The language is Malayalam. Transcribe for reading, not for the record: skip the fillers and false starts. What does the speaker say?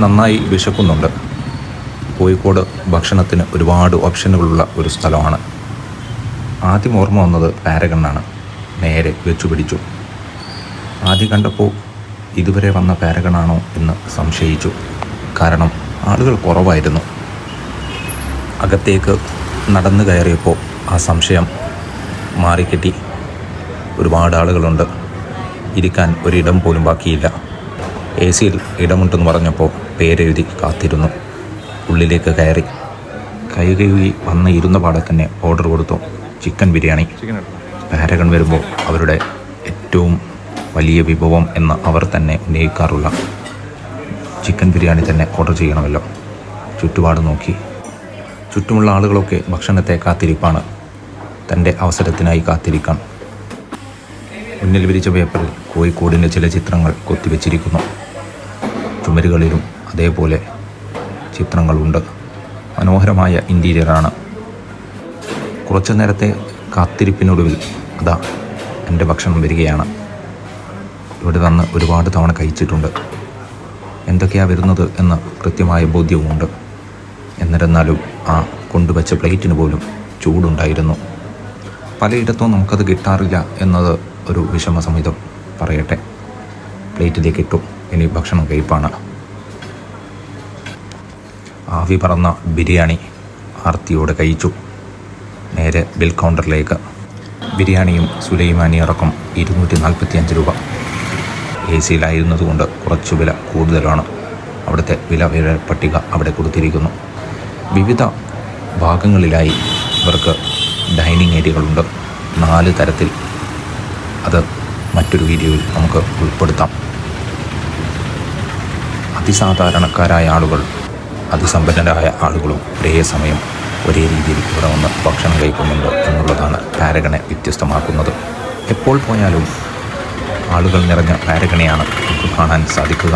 നന്നായി വിശക്കുന്നുണ്ട്. കോഴിക്കോട് ഭക്ഷണത്തിന് ഒരുപാട് ഓപ്ഷനുകളുള്ള ഒരു സ്ഥലമാണ്. ആദ്യം ഓർമ്മ വന്നത് പാരഗണ്ണാണ്. നേരെ വെച്ചു പിടിച്ചു. ആദ്യം കണ്ടപ്പോൾ ഇതുവരെ വന്ന പാരഗണാണോ എന്ന് സംശയിച്ചു. കാരണം ആളുകൾ കുറവായിരുന്നു. അകത്തേക്ക് നടന്നു കയറിയപ്പോൾ ആ സംശയം മാറിക്കിട്ടി. ഒരുപാട് ആളുകളുണ്ട്. ഇരിക്കാൻ ഒരിടം പോലും ബാക്കിയില്ല. AC-യിൽ ഇടമുണ്ടെന്ന് പറഞ്ഞപ്പോൾ പേരെഴുതി കാത്തിരുന്നു. ഉള്ളിലേക്ക് കയറി കൈ കഴുകി വന്ന് ഇരുന്ന പാടെ തന്നെ ഓർഡർ കൊടുത്തു. ചിക്കൻ ബിരിയാണി. പാരഗൺ വരുമ്പോൾ അവരുടെ ഏറ്റവും വലിയ വിഭവം എന്ന് അവർ തന്നെ ഉന്നയിക്കാറുള്ള ചിക്കൻ ബിരിയാണി തന്നെ ഓർഡർ ചെയ്യണമല്ലോ. ചുറ്റുപാട് നോക്കി. ചുറ്റുമുള്ള ആളുകളൊക്കെ ഭക്ഷണത്തെ കാത്തിരിപ്പാണ്. തൻ്റെ അവസരത്തിനായി കാത്തിരിക്കാൻ. മുന്നിൽ വിരിച്ച പേപ്പറിൽ കോഴിക്കോടിൻ്റെ ചില ചിത്രങ്ങൾ കൊത്തിവെച്ചിരിക്കുന്നു. ചുമരുകളിലും അതേപോലെ ചിത്രങ്ങളുണ്ട്. മനോഹരമായ ഇൻറ്റീരിയറാണ്. കുറച്ചു നേരത്തെ കാത്തിരിപ്പിനൊടുവിൽ അതാ എൻ്റെ ഭക്ഷണം വരികയാണ്. ഇവിടെ വന്ന് ഒരുപാട് തവണ കഴിച്ചിട്ടുണ്ട്. എന്തൊക്കെയാണ് വരുന്നത് എന്ന് കൃത്യമായ ബോധ്യവുമുണ്ട്. എന്നിരുന്നാലും ആ കൊണ്ടുവച്ച പ്ലേറ്റിന് പോലും ചൂടുണ്ടായിരുന്നു. പലയിടത്തും നമുക്കത് കിട്ടാറില്ല എന്നത് ഒരു വിഷമസമിതം പറയട്ടെ. പ്ലേറ്റിലേക്ക് ഇട്ടു. ഇനി ഭക്ഷണം കഴിപ്പാണ്. ആവി പറന്ന ബിരിയാണി ആർത്തിയോടെ കഴിച്ചു. നേരെ ബിൽ കൗണ്ടറിലേക്ക്. ബിരിയാണിയും സുലൈമാനി അടക്കം 245 രൂപ. AC-യിലായിരുന്നതുകൊണ്ട് കുറച്ച് വില കൂടുതലാണ്. അവിടുത്തെ വില പട്ടിക അവിടെ കൊടുത്തിരിക്കുന്നു. വിവിധ ഭാഗങ്ങളിലായി ഇവർക്ക് ഡൈനിങ് ഏരിയകളുണ്ട്. 4 തരത്തിൽ. അത് മറ്റൊരു വീഡിയോയിൽ നമുക്ക് ഉൾപ്പെടുത്താം. അതിസാധാരണക്കാരായ ആളുകൾ, അതിസമ്പന്നരായ ആളുകളും ഒരേ സമയം ഒരേ രീതിയിൽ ഇവിടെ വന്ന് ഭക്ഷണം കഴിക്കുന്നുണ്ട് എന്നുള്ളതാണ് പാരഗണെ വ്യത്യസ്തമാക്കുന്നത്. എപ്പോൾ പോയാലും ആളുകൾ നിറഞ്ഞ പാരഗണയാണ് നമുക്ക് കാണാൻ സാധിക്കുക.